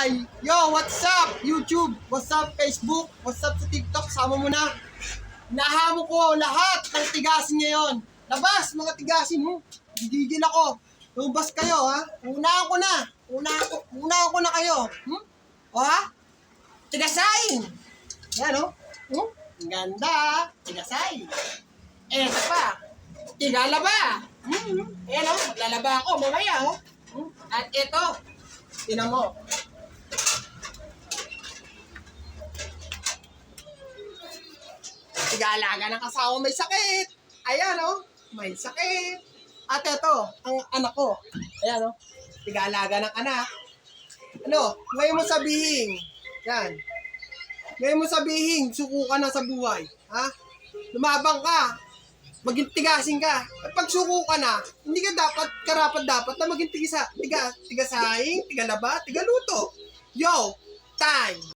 Hi! Yo, what's up? YouTube? What's up, Facebook? What's up sa TikTok? Sama mo na. Nahamo ko lahat ng tigasin ngayon. Labas, mga tigasin mo. Gigigil ako. Lumabas kayo, ha? Unahan ko na. Unahan ko na kayo. O, ha? Tigasain! Yan, o. Ang ganda, tigasain. Eto pa. Tigalaba. Ayan, o. Maglalaba ako mamaya, o. At ito. Tinan mo. Tiga-alaga ng asawa may sakit. Ayan, oh. May sakit. At ito, ang anak ko. Ayan, oh. Tiga-alaga ng anak. Ano? Ngayon mo sabihin. Yan. Ngayon mo sabihin, suko ka na sa buhay. Ha? Lumabang ka. Maging tigasin ka. At pag suko ka na, hindi ka dapat na maging tigasaing, tigalaba, tigaluto. Yo, time!